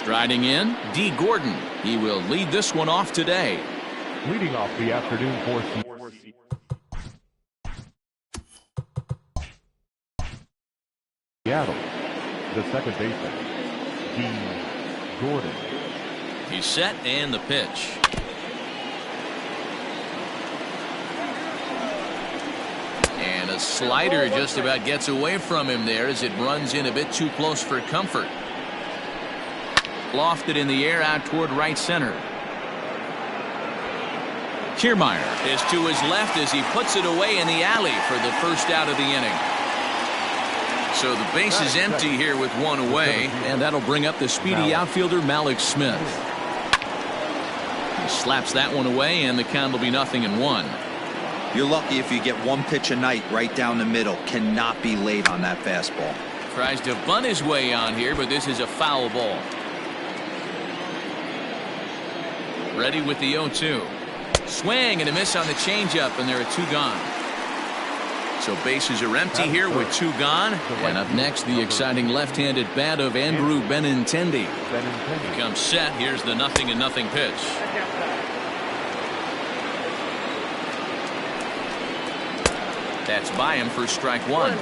Striding in, D. Gordon. He will lead this one off today. Leading off the afternoon for Seattle, the second baseman, D. Gordon. He's set and the pitch. And a slider just about gets away from him there as it runs in a bit too close for comfort. Lofted in the air out toward right center. Kiermaier is to his left as he puts it away in the alley for the first out of the inning. So the base is empty here with one away, and that'll bring up the speedy outfielder Malik Smith. He slaps that one away, and the count will be 0-1. You're lucky if you get one pitch a night right down the middle. Cannot be late on that fastball. Tries to bunt his way on here, but this is a foul ball. Ready with the 0-2. Swing and a miss on the changeup, and there are two gone. So bases are empty here with two gone. And up next, the exciting left-handed bat of Andrew Benintendi. He comes set. Here's the 0-0 pitch. That's by him for strike one.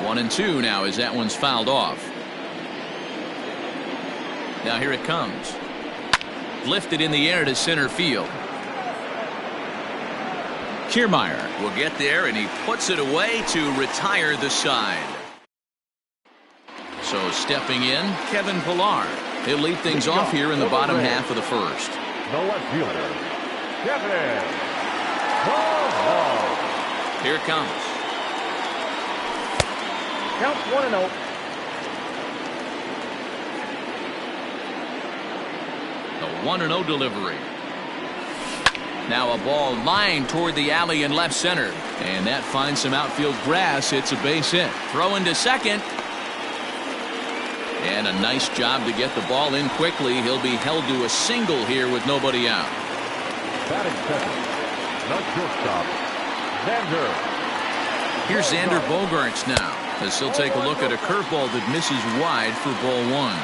1-2 now as that one's fouled off. Now here it comes. Lifted in the air to center field. Kiermaier will get there, and he puts it away to retire the side. So stepping in, Kevin Pillar. He'll lead things off here in the bottom half of the first. The left fielder, Kevin Pillar. Here it comes. Count 1-0. The 1-0 delivery. Now a ball lined toward the alley in left center. And that finds some outfield grass. It's a base hit. Throw into second. And a nice job to get the ball in quickly. He'll be held to a single here with nobody out. Batting second, the shortstop, Xander. Here's Xander Bogaerts now, as he'll take a look at a curveball that misses wide for ball one.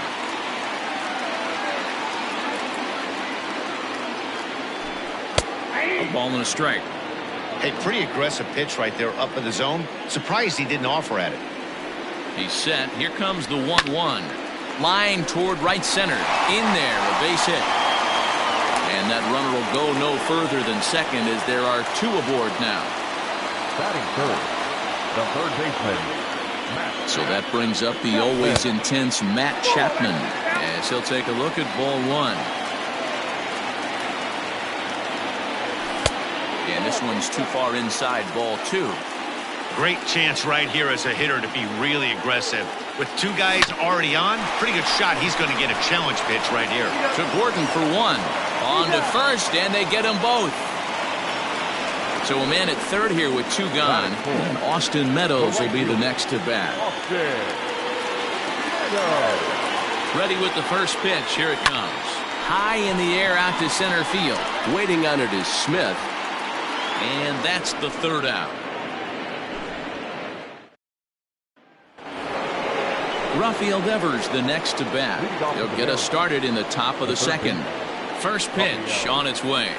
A ball and a strike. A pretty aggressive pitch right there up in the zone. Surprised he didn't offer at it. He's set. Here comes the 1-1. Line toward right center. In there, a base hit. And that runner will go no further than second as there are two aboard now. Batting third, the third baseman, Matt. So that brings up the always intense Matt Chapman as he'll take a look at ball one. And this one's too far inside ball two. Great chance right here as a hitter to be really aggressive. With two guys already on, pretty good shot. He's going to get a challenge pitch right here. To Gordon for one. On to first, and they get them both. So a man at third here with two gone. And Austin Meadows will be the next to bat. Ready with the first pitch. Here it comes. High in the air out to center field. Waiting on it is Smith. And that's the third out. Rafael Devers the next to bat. He'll get us started in the top of the second. First pitch on its way.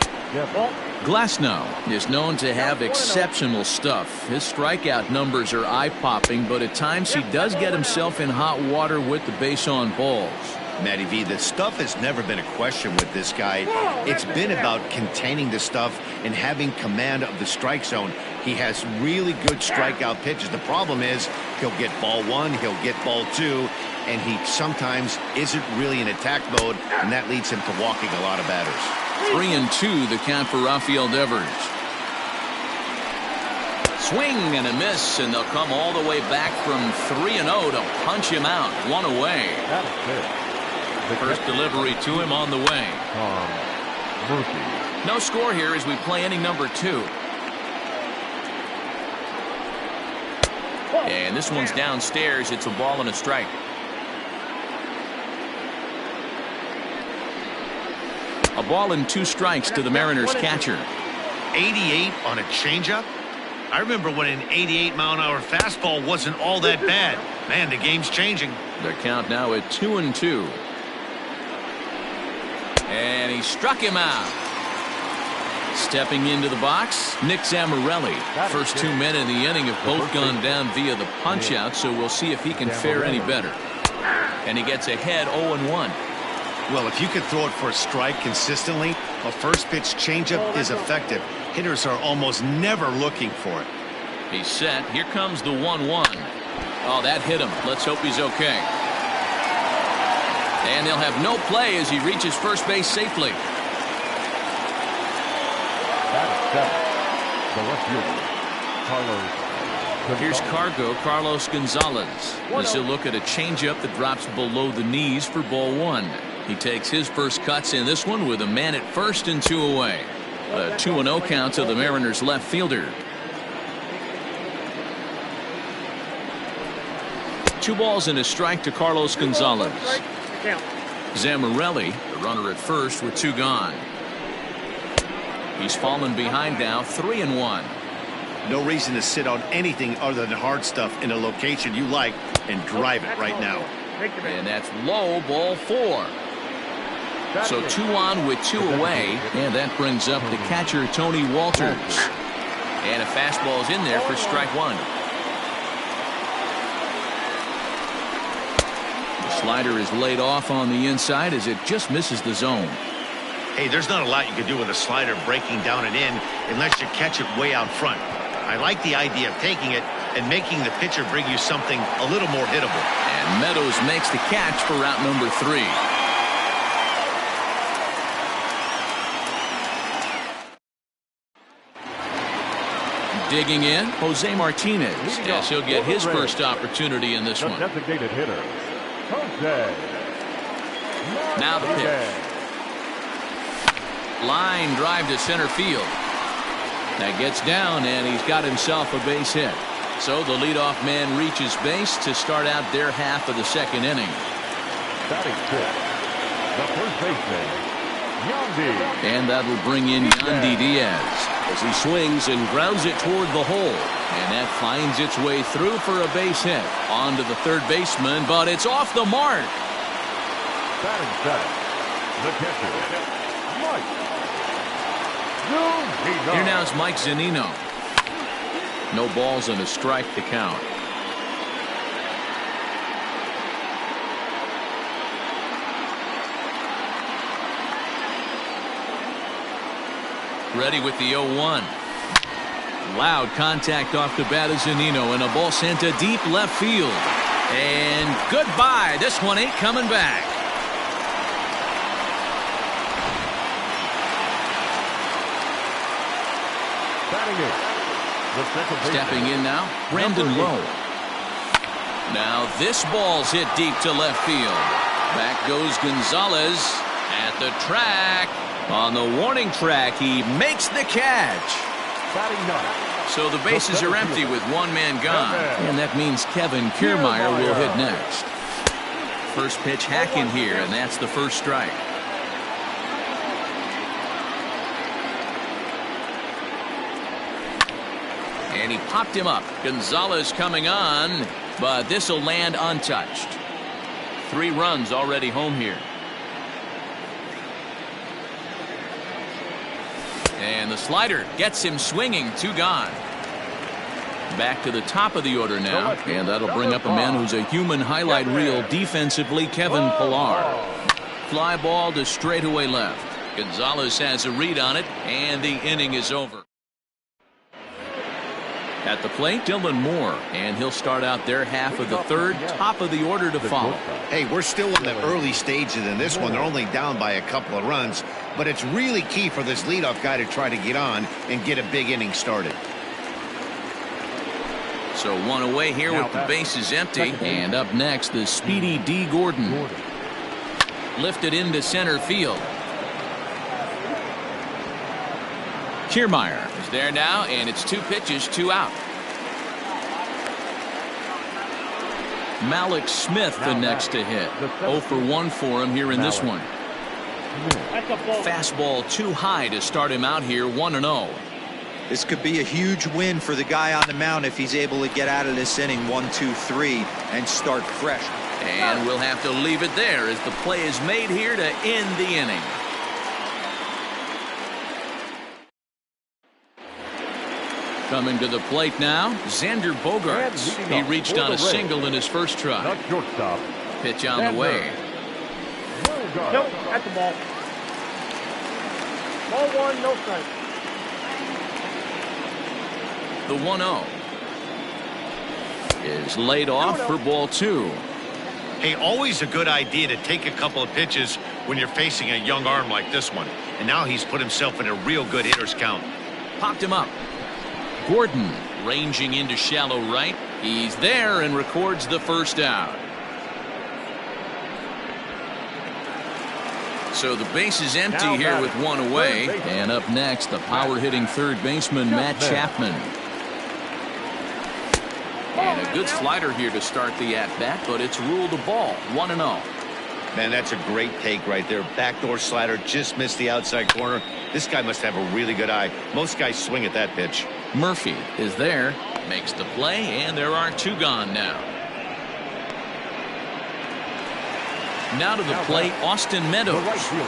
Glasnow is known to have exceptional stuff. His strikeout numbers are eye-popping, but at times he does get himself in hot water with the base on balls. Matty V, the stuff has never been a question with this guy. It's been about containing the stuff and having command of the strike zone. He has really good strikeout pitches. The problem is he'll get ball one, he'll get ball two, and he sometimes isn't really in attack mode, and that leads him to walking a lot of batters. 3-2 the count for Rafael Devers. Swing and a miss, and they'll come all the way back from 3-0 to punch him out. One away. The first delivery to him on the way. No score here as we play inning number 2. And this one's downstairs. It's a ball and a strike. A ball and 2 strikes to the Mariners catcher. 88 on a changeup? I remember when an 88-mile-an-hour fastball wasn't all that bad. Man, the game's changing. The count now at 2-2. And he struck him out. Stepping into the box, Nick Zamorelli. First 2 men in the inning have both gone down via the punch-out, so we'll see if he can fare any better. And he gets ahead 0-1. Well, if you could throw it for a strike consistently, a first-pitch changeup is effective. Hitters are almost never looking for it. He's set. Here comes the 1-1. Oh, that hit him. Let's hope he's okay. And they'll have no play as he reaches first base safely. Here's Carlos Gonzalez. As he'll look at a changeup that drops below the knees for ball 1. He takes his first cuts in this one with a man at first and 2 away. A 2-0 count to the Mariners left fielder. 2 balls and a strike to Carlos Gonzalez. Zamorelli, the runner at first with 2 gone. He's fallen behind now, 3-1. No reason to sit on anything other than hard stuff in a location you like and drive it right now. And that's low, ball 4. So 2 on with 2 away, and that brings up the catcher Tony Walters. And a fastball's in there for strike 1. The slider is laid off on the inside as it just misses the zone. Hey, there's not a lot you can do with a slider breaking down and in unless you catch it way out front. I like the idea of taking it and making the pitcher bring you something a little more hittable. And Meadows makes the catch for route number 3. Digging in, Jose Martinez, as he'll get his first opportunity in this one. Designated hitter, Jose. Now the pitch. Line drive to center field. That gets down, and he's got himself a base hit. So the leadoff man reaches base to start out their half of the second inning. Batting fifth, the first baseman, Yandy. And that'll bring in Yandy Diaz as he swings and grounds it toward the hole. And that finds its way through for a base hit. On to the third baseman, but it's off the mark. Batting seventh, the catcher, Mike. Here now is Mike Zunino. No balls and a strike to count. Ready with the 0-1. Loud contact off the bat of Zunino, and a ball sent to deep left field. And goodbye. This one ain't coming back. Stepping in now, Brandon Lowe. Now this ball's hit deep to left field. Back goes Gonzalez at the track. On the warning track, he makes the catch. So the bases are empty with 1 man gone. And that means Kevin Kiermaier will hit next. First pitch hacking here, and that's the first strike. And he popped him up. Gonzalez coming on, but this will land untouched. 3 runs already home here. And the slider gets him swinging. 2 gone. Back to the top of the order now, and that'll bring up a man who's a human highlight reel defensively, Kevin Pillar. Fly ball to straightaway left. Gonzalez has a read on it, and the inning is over. At the plate, Dylan Moore, and he'll start out their half of the third, top of the order to follow. Hey, we're still in the early stages in this one. They're only down by a couple of runs, but it's really key for this leadoff guy to try to get on and get a big inning started. So 1 away here with the bases empty, and up next, the speedy D. Gordon. Lifted into center field. Kiermaier is there now, and it's 2 pitches, 2 out. Malik Smith the next to hit. 0 for 1 for him here in this one. Fastball too high to start him out here, 1-0. This could be a huge win for the guy on the mound if he's able to get out of this inning 1, 2, 3 and start fresh. And we'll have to leave it there as the play is made here to end the inning. Coming to the plate now, Xander Bogaerts. He reached on a single in his first try. Not shortstop. Pitch on the way. Nope, that's the ball. Ball 1, no strike. The 1-0 is laid off for ball 2. Hey, always a good idea to take a couple of pitches when you're facing a young arm like this one. And now he's put himself in a real good hitter's count. Popped him up. Gordon ranging into shallow right. He's there and records the first out. So the base is empty here with one away. And up next, the power-hitting third baseman, Matt Chapman. And a good slider here to start the at-bat, but it's ruled a ball, 1-0. Man, that's a great take right there. Backdoor slider, just missed the outside corner. This guy must have a really good eye. Most guys swing at that pitch. Murphy is there, makes the play, and there are 2 gone now. Now to the plate, Austin Meadows.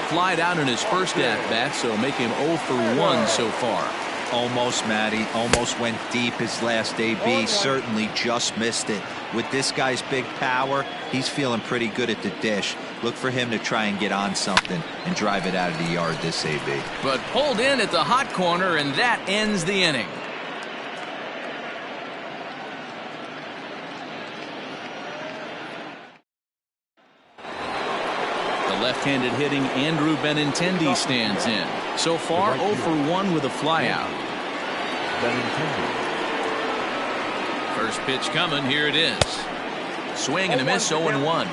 Flied out in his first at-bat, so make him 0 for 1 so far. Almost, Matty. Almost went deep his last AB. Certainly just missed it. With this guy's big power, he's feeling pretty good at the dish. Look for him to try and get on something and drive it out of the yard this AB. But pulled in at the hot corner, and that ends the inning. The left-handed hitting Andrew Benintendi stands in. So far, 0 for 1 with a flyout. First pitch coming. Here it is. Swing and a miss, 0-1.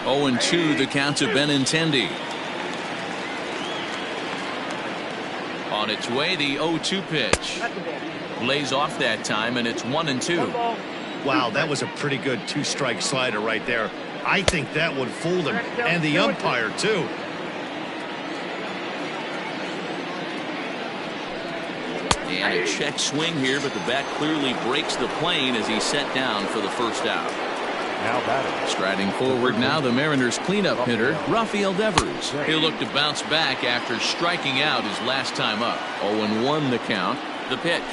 0-2 the count to Benintendi. On its way, the 0-2 pitch. Lays off that time, and it's 1-2. Wow, that was a pretty good 2-strike slider right there. I think that would fool him, and the umpire, too. And a check swing here, but the bat clearly breaks the plane as he's set down for the first out. Now batting. Striding forward now, the Mariners' cleanup hitter, Rafael Devers. He'll look to bounce back after striking out his last time up. 0-1 the count. The pitch.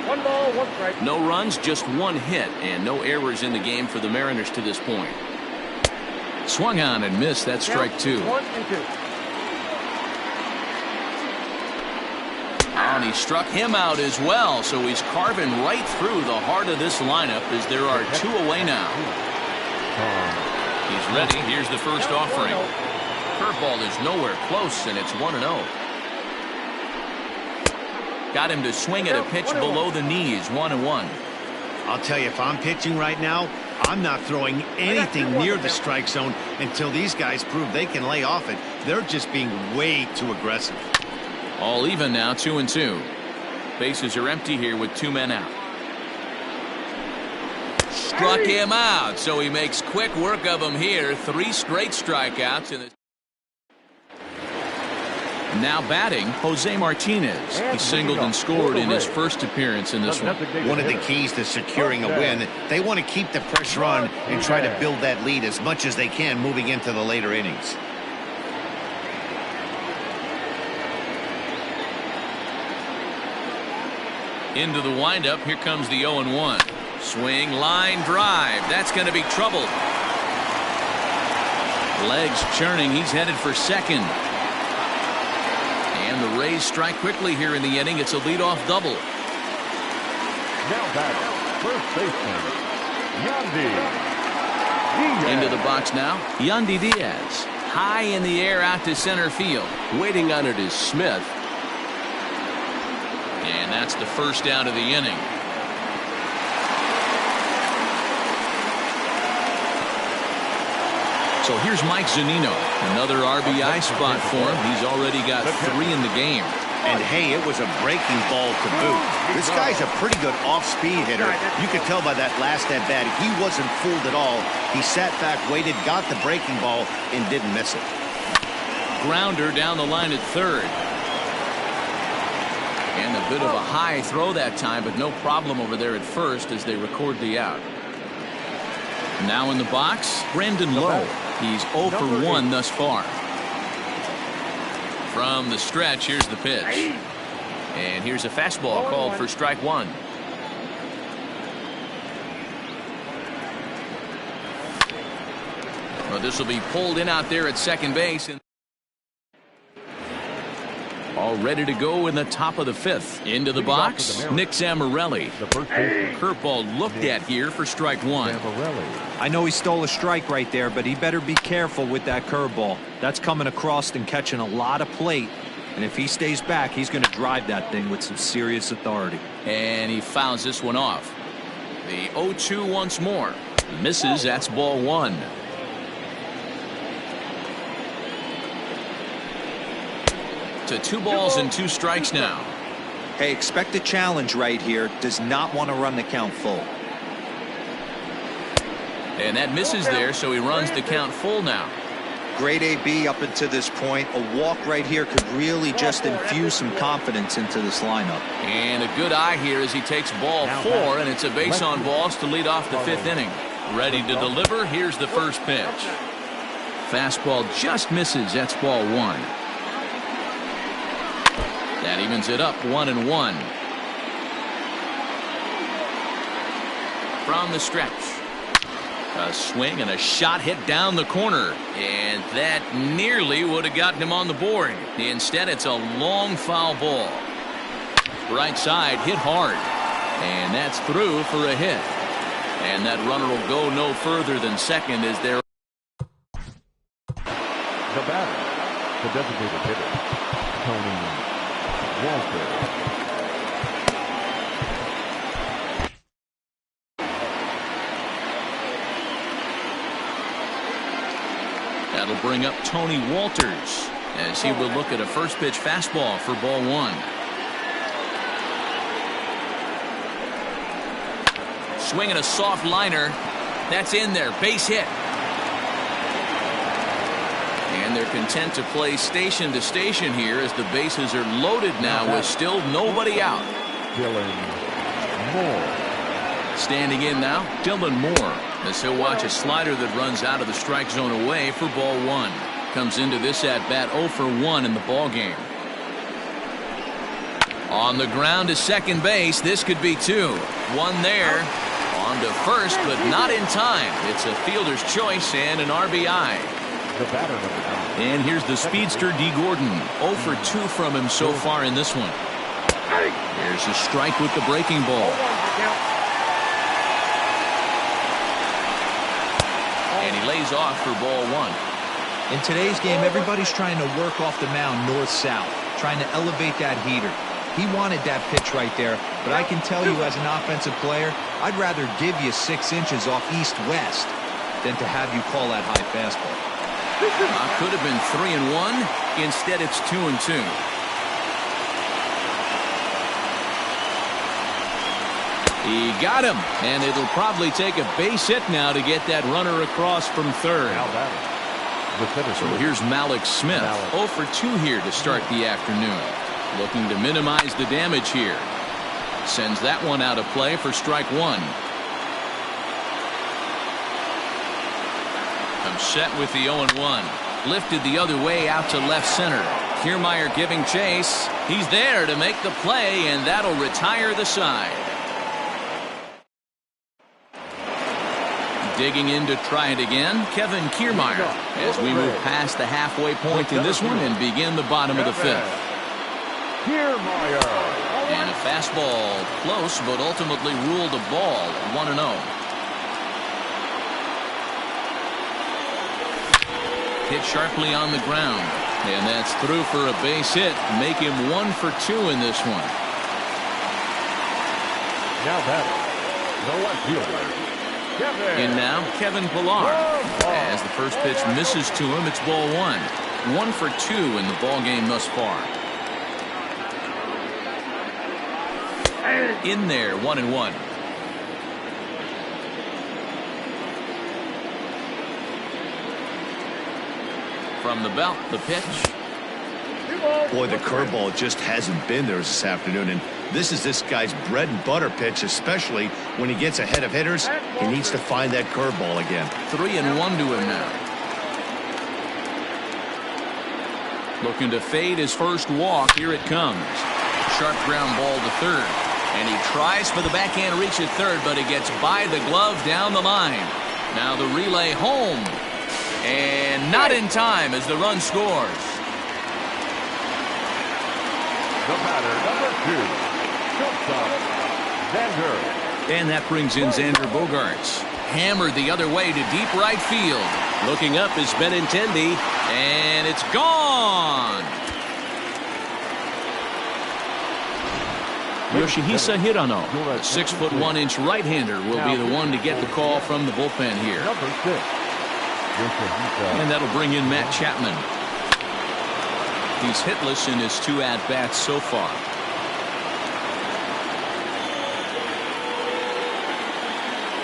1 ball, 1 strike. No runs, just 1 hit, and no errors in the game for the Mariners to this point. Swung on and missed. That's strike 2. 1-2. And he struck him out as well, so he's carving right through the heart of this lineup as there are 2 away now. He's ready. Here's the first offering. Curveball is nowhere close, and it's 1-0. Got him to swing at a pitch below the knees, 1-1. I'll tell you, if I'm pitching right now, I'm not throwing anything near the strike zone until these guys prove they can lay off it. They're just being way too aggressive. All even now, 2-2. Bases are empty here with 2 men out. Struck him out, so he makes quick work of him here. 3 straight strikeouts in the. Now batting, Jose Martinez. He singled and scored in his first appearance in this one. One of the keys to securing a win, they want to keep the pressure on and try to build that lead as much as they can moving into the later innings. Into the windup, here comes the 0-1. Swing, line drive. That's going to be trouble. Legs churning, he's headed for second. And the Rays strike quickly here in the inning. It's a leadoff double. Now batting, first baseman, Yandy Diaz. Into the box now, Yandy Diaz. High in the air out to center field. Waiting on it is Smith. And that's the first out of the inning. So here's Mike Zunino. Another RBI spot for him. He's already got 3 in the game. And hey, it was a breaking ball to boot. This guy's a pretty good off-speed hitter. You could tell by that last at-bat, he wasn't fooled at all. He sat back, waited, got the breaking ball, and didn't miss it. grounder down the line at third. And a bit of a high throw that time, but no problem over there at first as they record the out. Now in the box, Brandon Lowe. He's 0 for 1 thus far. From the stretch, here's the pitch. And here's a fastball called for strike one. Well, this will be pulled in out there at second base. And all ready to go in the top of the fifth. Into the box, Nick Zamorelli. Curveball looked at here for strike one. I know he stole a strike right there, but he better be careful with that curveball. That's coming across and catching a lot of plate. And if he stays back, he's going to drive that thing with some serious authority. And he fouls this one off. The 0-2 once more. Misses, that's ball one. To 2 balls and 2 strikes now. Hey, expect a challenge right here. Does not want to run the count full. And that misses there, so he runs the count full now. Great AB up until this point. A walk right here could really just infuse some confidence into this lineup. And a good eye here as he takes ball 4, and it's a base on balls to lead off the 5th inning. Ready to deliver. Here's the first pitch. Fastball just misses. That's ball 1. That evens it up 1-1. From the stretch. A swing and a shot hit down the corner. And that nearly would have gotten him on the board. Instead, it's a long foul ball. Right side hit hard. And that's through for a hit. And that runner will go no further than second as they're. The batter, the designated hitter, Tony Walter. That'll bring up Tony Walters as he will look at a first pitch fastball for ball 1. Swinging a soft liner. That's in there. Base hit. And they're content to play station to station here as the bases are loaded now with still nobody out. Dylan Moore. Standing in now, Dylan Moore, as he'll watch a slider that runs out of the strike zone away for ball 1. Comes into this at bat 0 for 1 in the ball game. On the ground to second base, this could be 2. 1 there. On to first, but not in time. It's a fielder's choice and an RBI. The batter number 9. And here's the speedster D. Gordon. 0 for 2 from him so far in this one. There's a strike with the breaking ball. And he lays off for ball 1. In today's game, everybody's trying to work off the mound north-south, trying to elevate that heater. He wanted that pitch right there, but I can tell you as an offensive player, I'd rather give you 6 inches off east-west than to have you call that high fastball. Could have been 3-1. Instead, it's 2-2. He got him, and it'll probably take a base hit now to get that runner across from third. So here's Malik Smith, 0 for 2 here to start the afternoon. Looking to minimize the damage here. Sends that one out of play for strike 1. I'm set with the 0-1. Lifted the other way out to left center. Kiermaier giving chase. He's there to make the play, and that'll retire the side. Digging in to try it again, Kevin Kiermaier, as we move past the halfway point in this one and begin the bottom of the 5th. Kiermaier. And a fastball close, but ultimately ruled a ball, 1-0. Hit sharply on the ground, and that's through for a base hit. Make him 1 for 2 in this one. Now batting, the left fielder. In now, Kevin Pillar. As the first pitch misses to him, it's ball 1. 1 for 2 in the ball game thus far. In there, 1-1. From the belt, the pitch. Boy, the curveball just hasn't been there this afternoon, and this is this guy's bread and butter pitch, especially when he gets ahead of hitters. He needs to find that curveball again. 3-1 to him now. Looking to fade his first walk. Here it comes. Sharp ground ball to third. And he tries for the backhand reach at third, but it gets by the glove down the line. Now the relay home. And not in time as the run scores. The batter, number 2, shortstop, Xander. And that brings in Xander Bogaerts. Hammered the other way to deep right field. Looking up is Benintendi, and it's gone. Yoshihisa Hirano, the 6'1" right-hander, will be the one to get the call from the bullpen here. Number 6, Yoshihisa. And that'll bring in Matt Chapman. He's hitless in his 2 at-bats so far.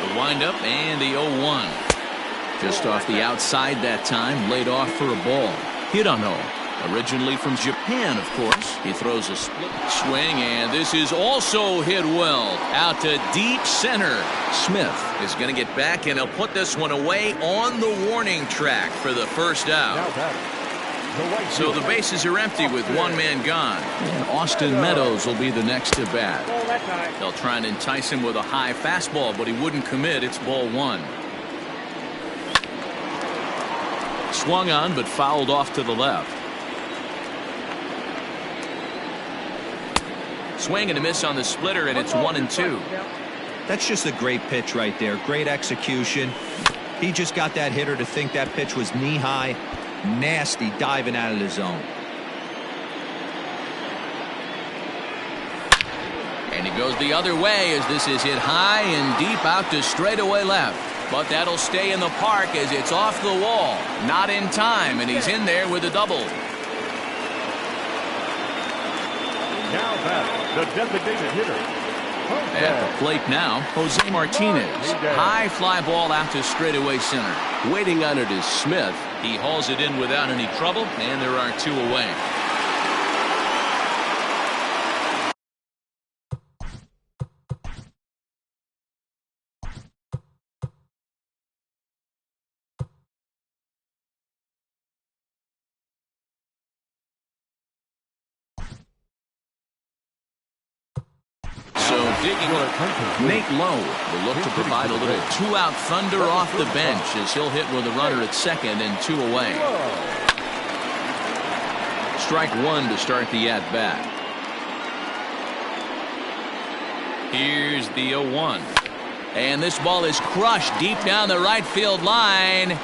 The windup and the 0-1. Just off the outside that time, laid off for a ball. Hirano, originally from Japan, of course. He throws a split swing, and this is also hit well. Out to deep center. Smith is going to get back, and he'll put this one away on the warning track for the first out. Now batting, the right So the fielder, bases are empty with one man gone. And Austin Meadows will be the next to bat. Ball that time. They'll try and entice him with a high fastball, but he wouldn't commit. It's ball 1. Swung on, but fouled off to the left. Swing and a miss on the splitter, and it's 1-2. That's just a great pitch right there. Great execution. He just got that hitter to think that pitch was knee-high. Nasty diving out of the zone. And he goes the other way as this is hit high and deep out to straightaway left. But that'll stay in the park as it's off the wall. Not in time, and he's in there with a double. now batting, the designated hitter. At the plate now, Jose Martinez. High fly ball out to straightaway center. Waiting on it is Smith. He hauls it in without any trouble, and there are 2 away. So digging up, Nate Lowe will look to provide a little 2-out thunder off the bench as he'll hit with a runner at second and 2 away. Strike 1 to start the at-bat. Here's the 0-1. And this ball is crushed deep down the right field line.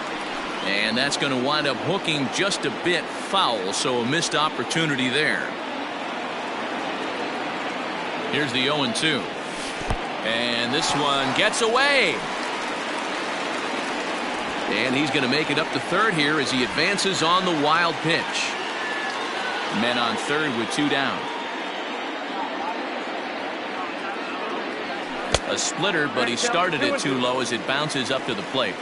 And that's going to wind up hooking just a bit foul, so a missed opportunity there. Here's the 0-2. And this one gets away. And he's going to make it up to third here as he advances on the wild pitch. Men on third with 2 down. A splitter, but he started it too low as it bounces up to the plate.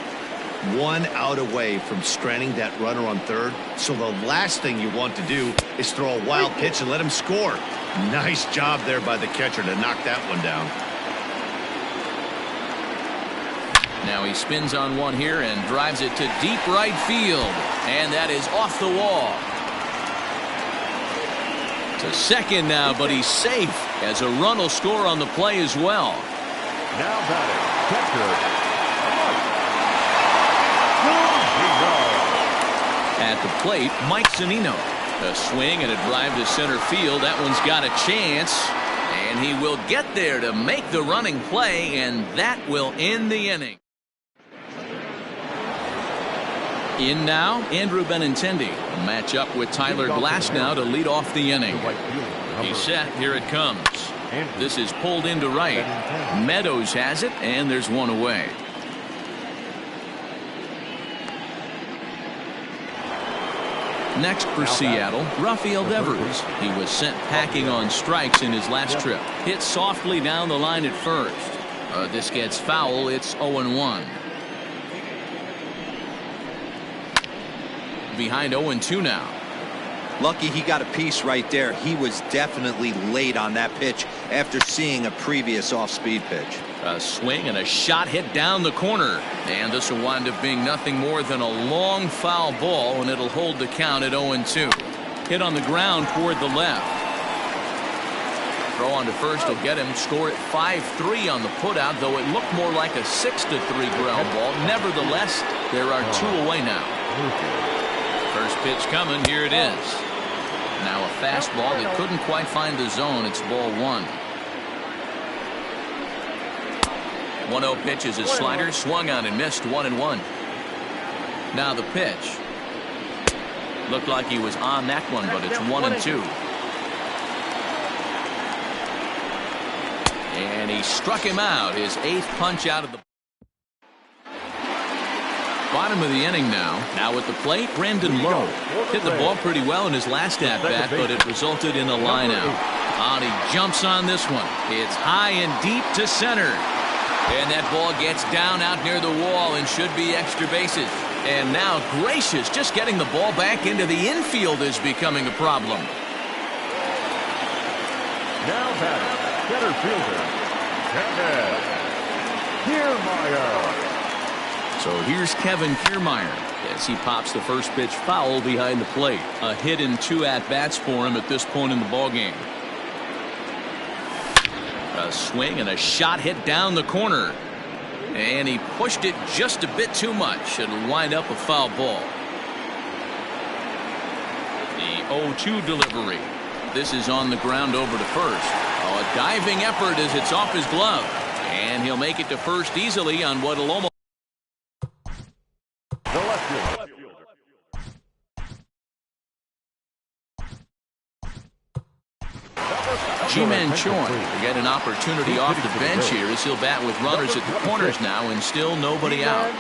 1 out away from stranding that runner on third. So the last thing you want to do is throw a wild pitch and let him score. Nice job there by the catcher to knock that one down. Now he spins on one here and drives it to deep right field. And that is off the wall. To second now, but he's safe as a run will score on the play as well. Now batting, catcher. At the plate, Mike Zunino. A swing and a drive to center field. That one's got a chance. And he will get there to make the running play, and that will end the inning. In now, Andrew Benintendi. A matchup with Tyler Glasnow to lead off the inning. He's set. Here it comes. This is pulled into right. Meadows has it, and there's 1 away. Next for Seattle, Rafael Devers. He was sent packing on strikes in his last trip. Hit softly down the line at first. This gets foul. It's 0-1. behind 0-2 now. Lucky he got a piece right there. He was definitely late on that pitch after seeing a previous off-speed pitch. A swing and a shot hit down the corner. And this will wind up being nothing more than a long foul ball, and it'll hold the count at 0-2. Hit on the ground toward the left. Throw on to first will get him. Score at 5-3 on the putout, though it looked more like a 6-3 ground ball. Nevertheless, there are 2 away now. First pitch coming. Here it is. Now a fastball that couldn't quite find the zone. It's ball 1. 1-0 pitch is a slider. Swung on and missed. 1-1. Now the pitch. Looked like he was on that one, but it's 1-2. And he struck him out. His 8th punch out of the bottom of the inning now. Now at the plate, Brandon Lowe. Hit the ball pretty well in his last at-bat, but it resulted in a line out. And he jumps on this one. It's high and deep to center. And that ball gets down out near the wall and should be extra bases. And now Gracious, just getting the ball back into the infield is becoming a problem. Now batting, center fielder, Kevin Kiermaier. So here's Kevin Kiermaier as he pops the first pitch foul behind the plate. A hit in 2 at-bats for him at this point in the ballgame. A swing and a shot hit down the corner. And he pushed it just a bit too much. It'll wind up a foul ball. The 0-2 delivery. This is on the ground over to first. Oh, a diving effort as it's off his glove. And he'll make it to first easily on what'll almost... The left fielder. Ji-Man Choi will get an opportunity off the bench here as he'll bat with runners at the corners now, and still nobody out.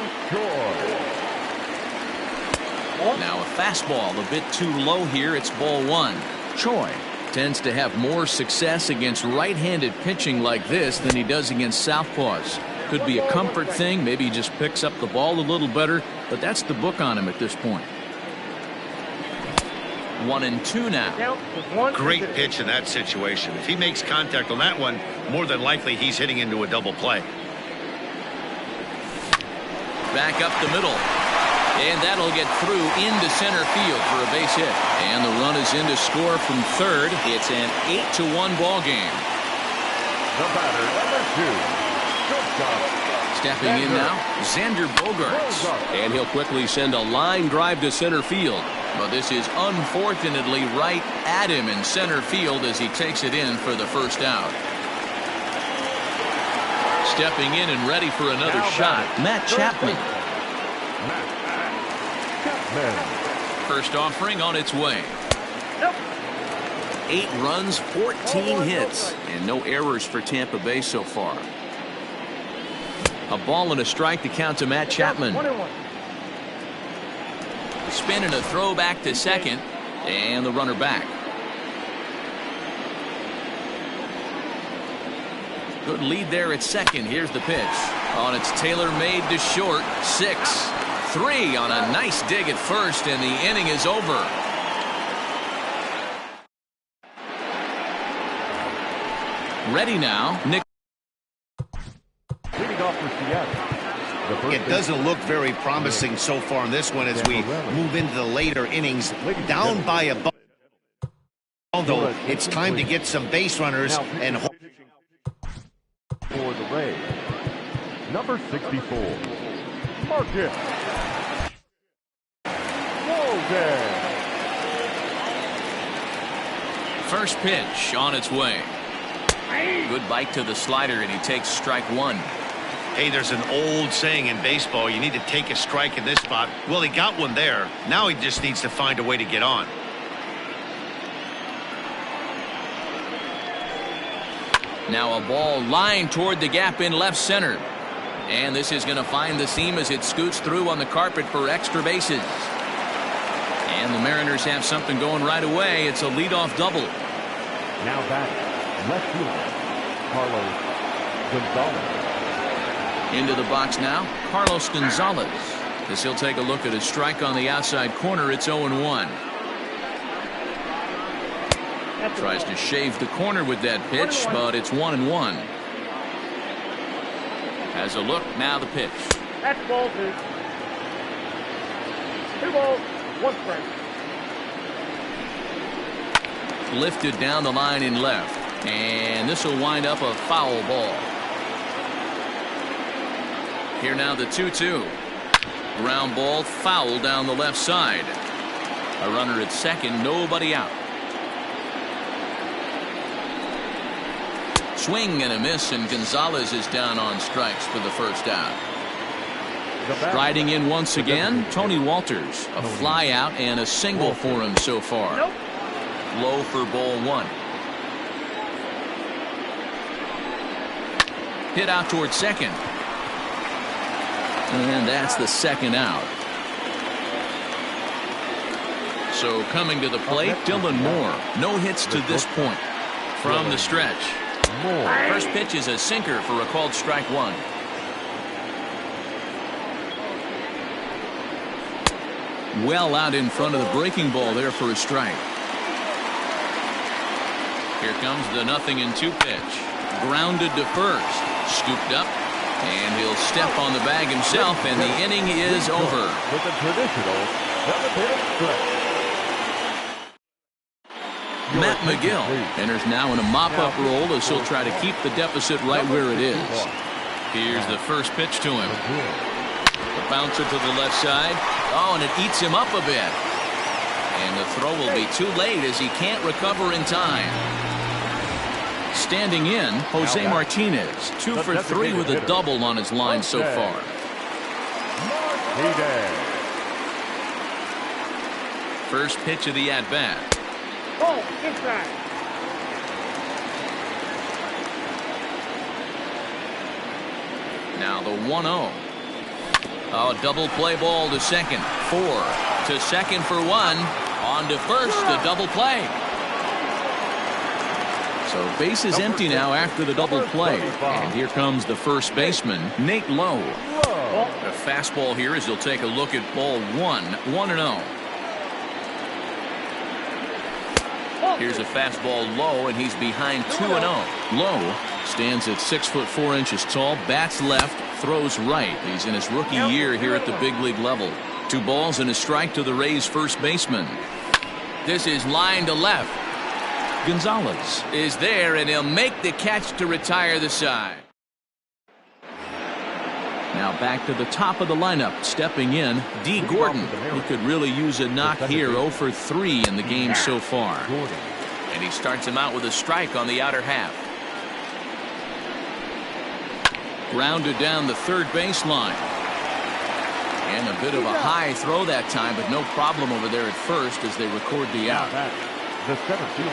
Now a fastball a bit too low here. It's ball 1. Choi tends to have more success against right-handed pitching like this than he does against southpaws. Could be a comfort thing. Maybe he just picks up the ball a little better, but that's the book on him at this point. 1-2 now. Great pitch in that situation. If he makes contact on that one, more than likely he's hitting into a double play. Back up the middle. And that'll get through into center field for a base hit. And the run is in to score from third. It's an 8-1 ball game. The batter, number 2. Stepping in now, Xander Bogaerts. And he'll quickly send a line drive to center field. But this is unfortunately right at him in center field as he takes it in for the first out. Stepping in and ready for another shot, Matt Chapman. First offering on its way. 8 runs, 14 hits, and no errors for Tampa Bay so far. A ball and a strike to count to Matt Chapman. Spin and a throw back to second, and the runner back. Good lead there at second. Here's the pitch. On its tailor-made to short. 6-3 on a nice dig at first, and the inning is over. Ready now, Nick. Leading off for Seattle. It doesn't look very promising so far in this one as we move into the later innings. Down by a ball, although it's time to get some base runners and for the Rays, number 64, Marcus Walden. First pitch on its way. Good bite to the slider, and he takes strike 1. Hey, there's an old saying in baseball, you need to take a strike in this spot. Well, he got one there. Now he just needs to find a way to get on. Now a ball lined toward the gap in left center. And this is going to find the seam as it scoots through on the carpet for extra bases. And the Mariners have something going right away. It's a leadoff double. Now batting, left fielder, Carlos Gonzalez. Into the box now, Carlos Gonzalez. As he'll take a look at a strike on the outside corner, it's 0-1. Tries to shave the corner with that pitch, but it's 1-1. Has a look, now the pitch. That's ball 2. 2 balls, 1 strike. Lifted down the line in left, and this will wind up a foul ball. Here now the 2-2. Ground ball, foul down the left side. A runner at second, nobody out. Swing and a miss, and Gonzalez is down on strikes for the first out. Riding in once again, Tony Walters. A fly out and a single for him so far. Low for ball 1. Hit out towards second. And that's the second out. So coming to the plate, Dylan Moore. No hits to this point from the stretch. First pitch is a sinker for a called strike 1. Well out in front of the breaking ball there for a strike. Here comes the 0-2 pitch. Grounded to first. Scooped up. And he'll step on the bag himself, and the inning is over. With a traditional 7-inning stretch. Matt McGill enters now in a mop-up role as he'll try to keep the deficit right where it is. Here's the first pitch to him. The bouncer to the left side. Oh, and it eats him up a bit. And the throw will be too late as he can't recover in time. Standing in, Jose Martinez, 2 for 3 with a double on his line so far. First pitch of the at-bat. Ball, inside. Now the 1-0. Oh, double play ball to second. 4 to second for 1. On to first, the double play. So base is empty now after the double play. And here comes the first baseman, Nate Lowe. A fastball here as he'll take a look at ball 1. 1-0. Here's a fastball low, and he's behind 2-0. Lowe stands at 6'4" tall, bats left, throws right. He's in his rookie year here at the big league level. 2 balls and a strike to the Rays first baseman. This is line to left. Gonzalez is there, and he'll make the catch to retire the side. Now back to the top of the lineup. Stepping in, D. Gordon. He could really use a knock here. 0 for 3 in the game so far. And he starts him out with a strike on the outer half. Grounded down the third baseline. And a bit of a high throw that time, but no problem over there at first as they record the out.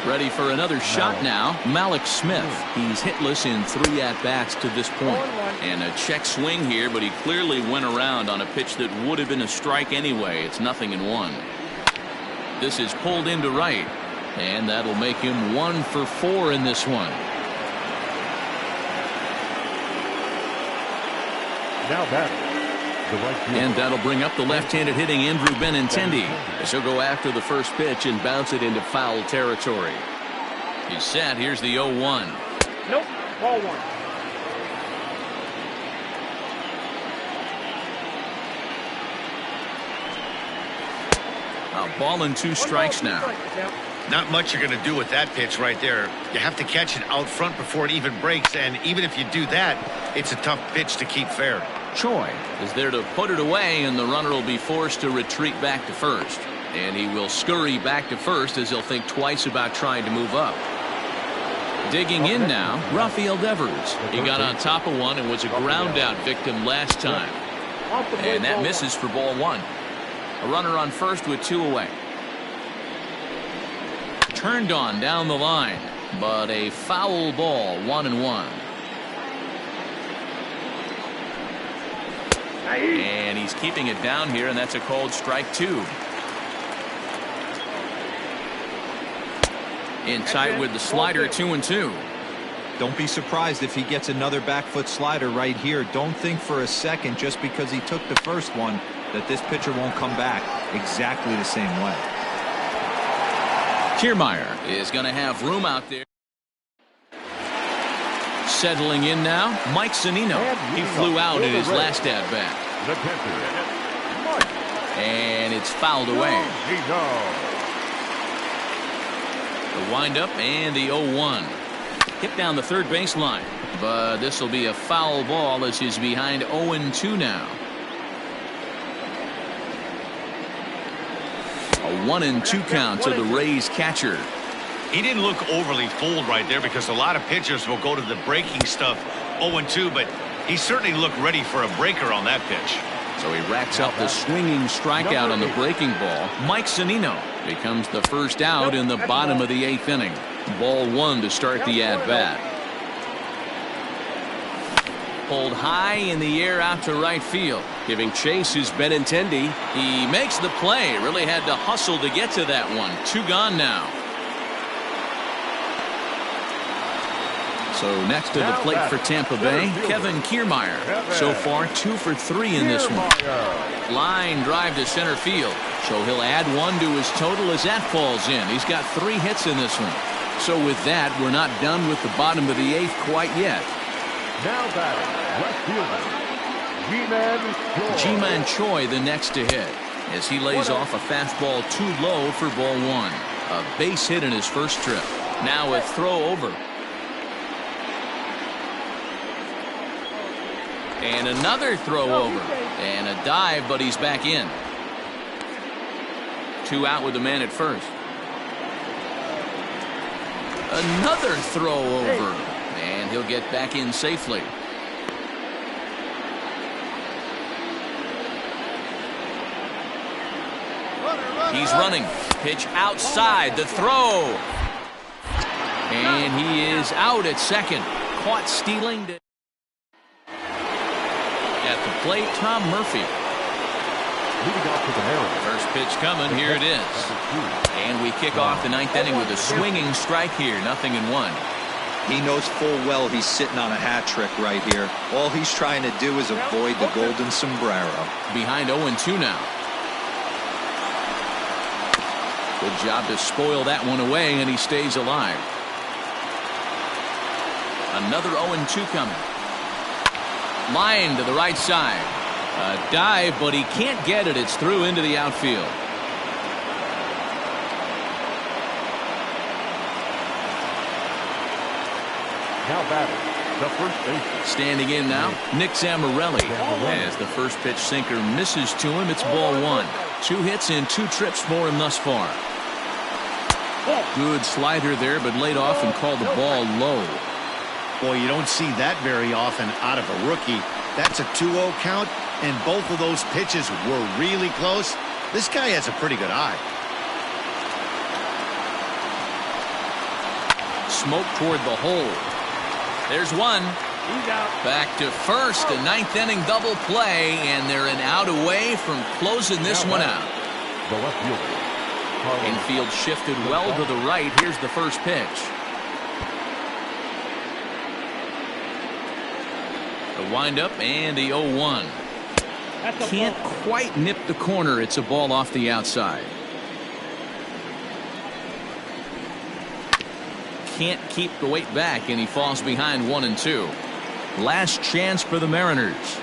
Ready for another shot now, Malik Smith. He's hitless in 3 at-bats to this point. And a check swing here, but he clearly went around on a pitch that would have been a strike anyway. It's 0-1. This is pulled into right, and that'll make him 1 for 4 in this one. Now batting. And that'll bring up the left-handed hitting Andrew Benintendi as he'll go after the first pitch and bounce it into foul territory. He's set. Here's the 0-1. Nope. Ball 1. A ball and 2 strikes now. Not much you're going to do with that pitch right there. You have to catch it out front before it even breaks, and even if you do that, it's a tough pitch to keep fair. Choi is there to put it away, and the runner will be forced to retreat back to first. And he will scurry back to first as he'll think twice about trying to move up. Digging in now, Rafael Devers. He got on top of one and was a ground out victim last time. And that misses for ball 1. A runner on first with 2 away. Turned on down the line, but a foul ball, 1-1. And he's keeping it down here, and that's a called strike 2. In tight with the slider, 2-2. Don't be surprised if he gets another back foot slider right here. Don't think for a second just because he took the first one that this pitcher won't come back exactly the same way. Kiermaier is going to have room out there. Settling in now, Mike Zunino. He flew out in his last at-bat. And it's fouled away. The windup and the 0-1. Hit down the third baseline. But this will be a foul ball as he's behind 0-2 now. A 1-2 count to the Rays catcher. He didn't look overly fooled right there because a lot of pitchers will go to the breaking stuff 0-2, but he certainly looked ready for a breaker on that pitch. So he racks up the swinging strikeout on the breaking ball. Mike Zunino becomes the first out in the bottom of the 8th inning. Ball 1 to start the at-bat. Pulled high in the air out to right field. Giving chase is Benintendi. He makes the play. Really had to hustle to get to that one. 2 gone now. So next to the plate for Tampa Bay, Kevin Kiermaier. So far 2 for 3 in this one. Line drive to center field. So he'll add 1 to his total as that falls in. He's got 3 hits in this one. So with that, we're not done with the bottom of the 8th quite yet. Now batting, left fielder, Ji-Man Choi the next to hit as he lays off a fastball too low for ball 1. A base hit in his first trip. Now a throw over. And another throw over. And a dive, but he's back in. 2 out with the man at first. Another throw over. And he'll get back in safely. He's running. Pitch outside. The throw. And he is out at second. Caught stealing. At the plate, Tom Murphy. leading off to the Mariners. First pitch coming. Here it is. And we kick off the 9th inning with a swinging strike here. 0-1. He knows full well he's sitting on a hat trick right here. All he's trying to do is avoid the golden sombrero. Behind 0-2 now. Good job to spoil that one away, and he stays alive. Another 0-2 coming. Line to the right side. A dive, but he can't get it. It's through into the outfield. Now batting, the first baseman. Standing in now, Nick Zamorelli. As the first pitch sinker misses to him, it's ball 1. 2 hits and 2 trips for him thus far. Good slider there, but laid off and called the ball low. Boy, you don't see that very often out of a rookie. That's a 2-0 count, and both of those pitches were really close. This guy has a pretty good eye. Smoke toward the hole. There's one. He's out. Back to first, a 9th inning double play, and they're an out away from closing this one out. The left fielder. Infield shifted well to the right. Here's the first pitch. The windup and the 0-1. Can't quite nip the corner. It's a ball off the outside. Can't keep the weight back, and he falls behind 1-2. Last chance for the Mariners.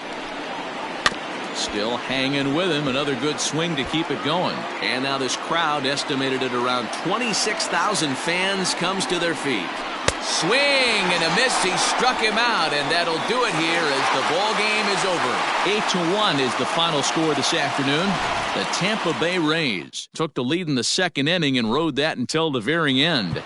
Still hanging with him. Another good swing to keep it going. And now this crowd, estimated at around 26,000 fans, comes to their feet. Swing and a miss. He struck him out, and that'll do it here as the ball game is over. 8-1 is the final score this afternoon. The Tampa Bay Rays took the lead in the 2nd inning and rode that until the very end.